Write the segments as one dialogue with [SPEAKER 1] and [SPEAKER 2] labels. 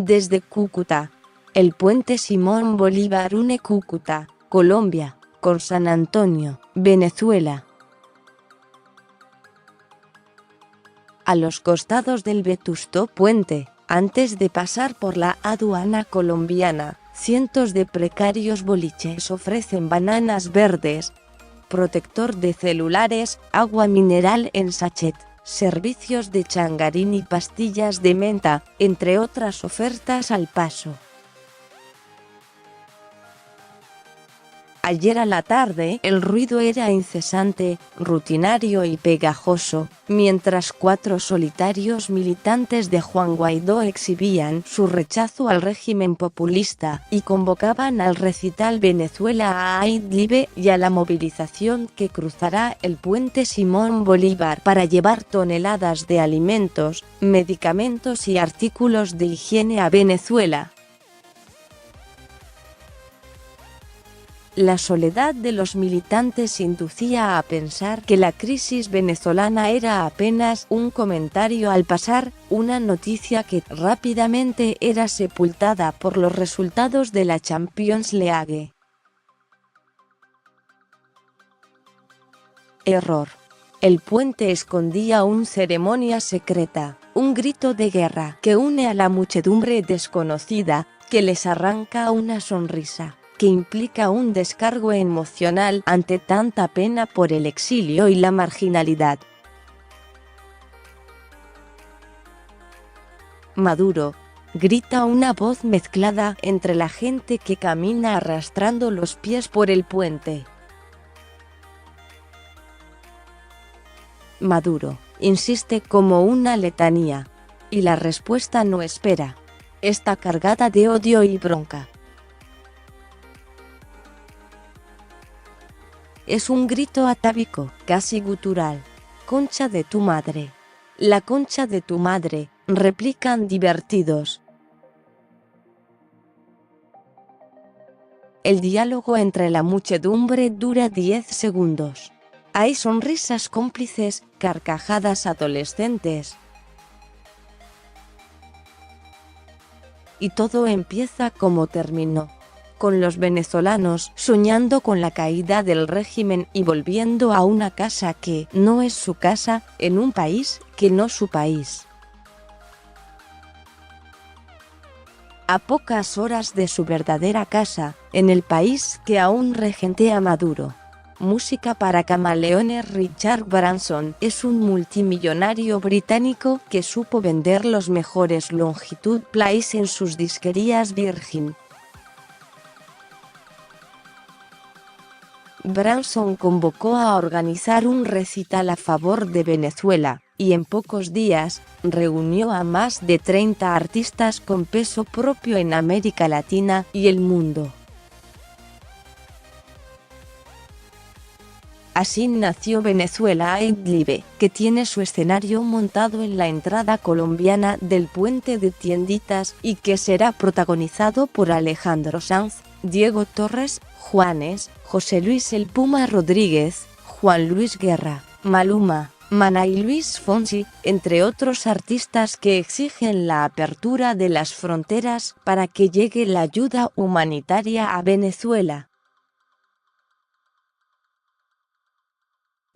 [SPEAKER 1] desde Cúcuta. El puente Simón Bolívar une Cúcuta, Colombia, con San Antonio, Venezuela. A los costados del vetusto puente, antes de pasar por la aduana colombiana, cientos de precarios boliches ofrecen bananas verdes, protector de celulares, agua mineral en sachet, servicios de changarín y pastillas de menta, entre otras ofertas al paso. Ayer a la tarde el ruido era incesante, rutinario y pegajoso, mientras 4 solitarios militantes de Juan Guaidó exhibían su rechazo al régimen populista y convocaban al recital Venezuela a Idlib y a la movilización que cruzará el puente Simón Bolívar para llevar toneladas de alimentos, medicamentos y artículos de higiene a Venezuela. La soledad de los militantes inducía a pensar que la crisis venezolana era apenas un comentario al pasar, una noticia que rápidamente era sepultada por los resultados de la Champions League. Error. El puente escondía una ceremonia secreta, un grito de guerra que une a la muchedumbre desconocida, que les arranca una sonrisa, que implica un descargo emocional ante tanta pena por el exilio y la marginalidad. Maduro, grita una voz mezclada entre la gente que camina arrastrando los pies por el puente. Maduro, insiste como una letanía. Y la respuesta no espera. Está cargada de odio y bronca. Es un grito atávico, casi gutural. Concha de tu madre. La concha de tu madre, replican divertidos. El diálogo entre la muchedumbre dura 10 segundos. Hay sonrisas cómplices, carcajadas adolescentes. Y todo empieza como terminó. Con los venezolanos soñando con la caída del régimen y volviendo a una casa que no es su casa, en un país que no su país. A pocas horas de su verdadera casa, en el país que aún regentea Maduro. Música para camaleones. Richard Branson es un multimillonario británico que supo vender los mejores Longitud Plays en sus disquerías Virgin. Branson convocó a organizar un recital a favor de Venezuela, y en pocos días, reunió a más de 30 artistas con peso propio en América Latina y el mundo. Así nació Venezuela Idlib, que tiene su escenario montado en la entrada colombiana del puente de Tienditas y que será protagonizado por Alejandro Sanz, Diego Torres, Juanes, José Luis El Puma Rodríguez, Juan Luis Guerra, Maluma, Maná y Luis Fonsi, entre otros artistas que exigen la apertura de las fronteras para que llegue la ayuda humanitaria a Venezuela.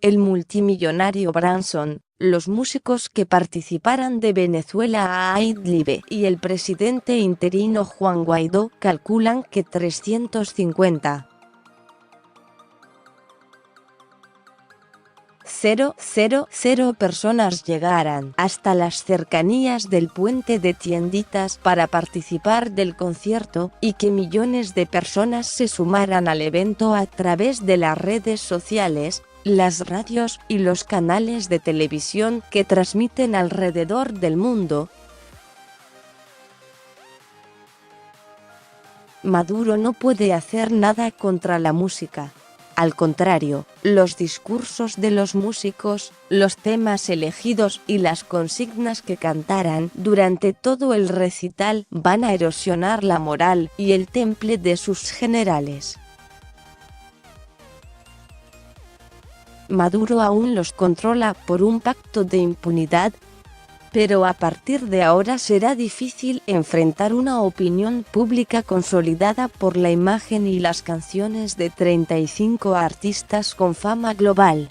[SPEAKER 1] El multimillonario Branson, los músicos que participaran de Venezuela a Idlib y el presidente interino Juan Guaidó calculan que 350,000 personas llegaran hasta las cercanías del puente de Tienditas para participar del concierto y que millones de personas se sumaran al evento a través de las redes sociales, las radios y los canales de televisión que transmiten alrededor del mundo. Maduro no puede hacer nada contra la música. Al contrario, los discursos de los músicos, los temas elegidos y las consignas que cantarán durante todo el recital van a erosionar la moral y el temple de sus generales. Maduro aún los controla por un pacto de impunidad. Pero a partir de ahora será difícil enfrentar una opinión pública consolidada por la imagen y las canciones de 35 artistas con fama global.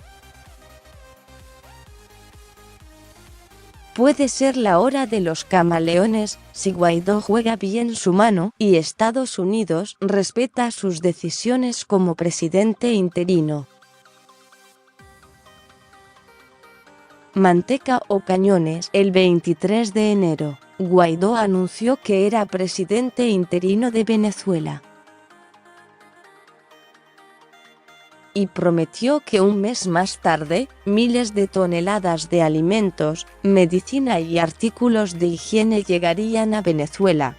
[SPEAKER 1] Puede ser la hora de los camaleones, si Guaidó juega bien su mano y Estados Unidos respeta sus decisiones como presidente interino. Manteca o cañones. El 23 de enero, Guaidó anunció que era presidente interino de Venezuela. Y prometió que un mes más tarde, miles de toneladas de alimentos, medicina y artículos de higiene llegarían a Venezuela.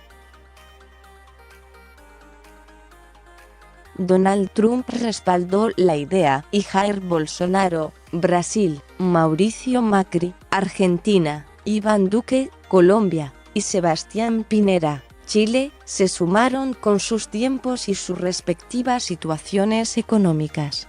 [SPEAKER 1] Donald Trump respaldó la idea y Jair Bolsonaro, Brasil, Mauricio Macri, Argentina, Iván Duque, Colombia, y Sebastián Pinera, Chile, se sumaron con sus tiempos y sus respectivas situaciones económicas.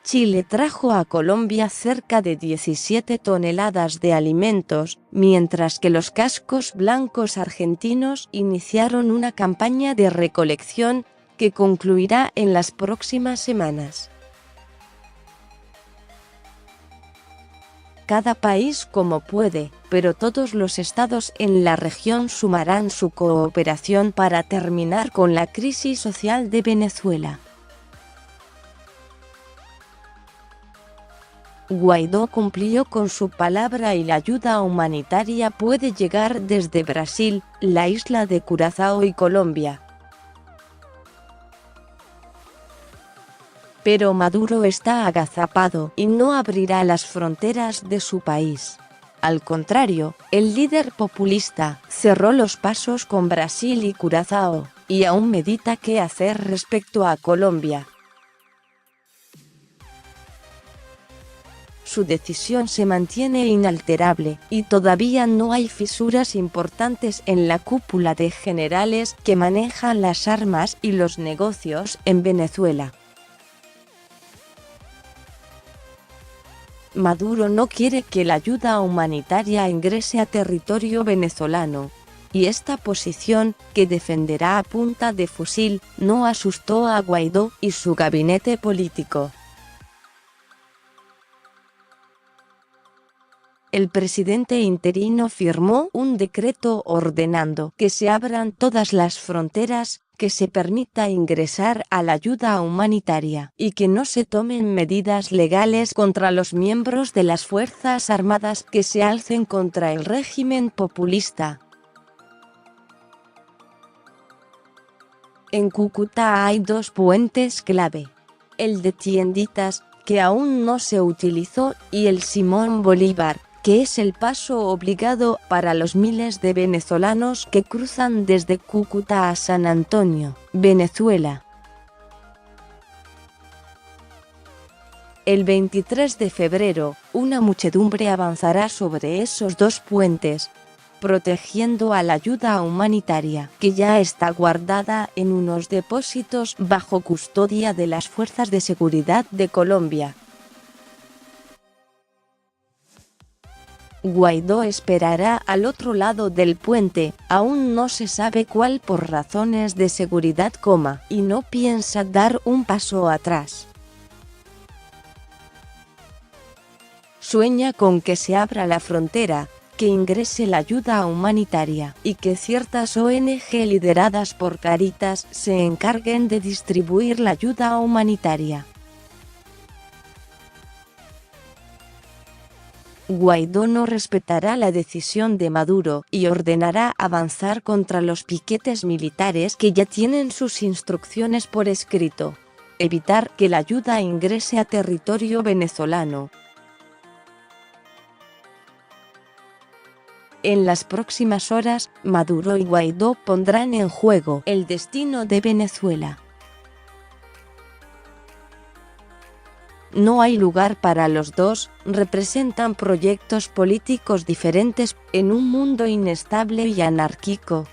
[SPEAKER 1] Chile trajo a Colombia cerca de 17 toneladas de alimentos, mientras que los cascos blancos argentinos iniciaron una campaña de recolección que concluirá en las próximas semanas. Cada país como puede, pero todos los estados en la región sumarán su cooperación para terminar con la crisis social de Venezuela. Guaidó cumplió con su palabra y la ayuda humanitaria puede llegar desde Brasil, la isla de Curazao y Colombia. Pero Maduro está agazapado y no abrirá las fronteras de su país. Al contrario, el líder populista cerró los pasos con Brasil y Curazao, y aún medita qué hacer respecto a Colombia. Su decisión se mantiene inalterable, y todavía no hay fisuras importantes en la cúpula de generales que manejan las armas y los negocios en Venezuela. Maduro no quiere que la ayuda humanitaria ingrese a territorio venezolano. Y esta posición, que defenderá a punta de fusil, no asustó a Guaidó y su gabinete político. El presidente interino firmó un decreto ordenando que se abran todas las fronteras, que se permita ingresar a la ayuda humanitaria y que no se tomen medidas legales contra los miembros de las Fuerzas Armadas que se alcen contra el régimen populista. En Cúcuta hay dos puentes clave: el de Tienditas, que aún no se utilizó, y el Simón Bolívar, que es el paso obligado para los miles de venezolanos que cruzan desde Cúcuta a San Antonio, Venezuela. El 23 de febrero, una muchedumbre avanzará sobre esos dos puentes, protegiendo a la ayuda humanitaria, que ya está guardada en unos depósitos bajo custodia de las fuerzas de seguridad de Colombia. Guaidó esperará al otro lado del puente, aún no se sabe cuál por razones de seguridad, y no piensa dar un paso atrás. Sueña con que se abra la frontera, que ingrese la ayuda humanitaria, y que ciertas ONG lideradas por Cáritas se encarguen de distribuir la ayuda humanitaria. Guaidó no respetará la decisión de Maduro y ordenará avanzar contra los piquetes militares que ya tienen sus instrucciones por escrito: evitar que la ayuda ingrese a territorio venezolano. En las próximas horas, Maduro y Guaidó pondrán en juego el destino de Venezuela. No hay lugar para los dos, representan proyectos políticos diferentes, en un mundo inestable y anárquico.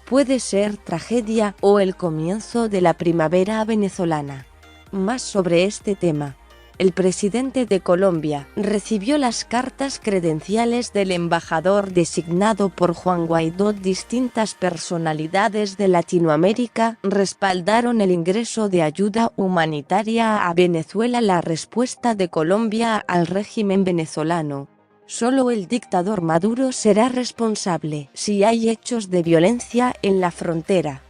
[SPEAKER 1] Puede ser tragedia o el comienzo de la primavera venezolana. Más sobre este tema. El presidente de Colombia recibió las cartas credenciales del embajador designado por Juan Guaidó. Distintas personalidades de Latinoamérica respaldaron el ingreso de ayuda humanitaria a Venezuela. La respuesta de Colombia al régimen venezolano. Solo el dictador Maduro será responsable si hay hechos de violencia en la frontera.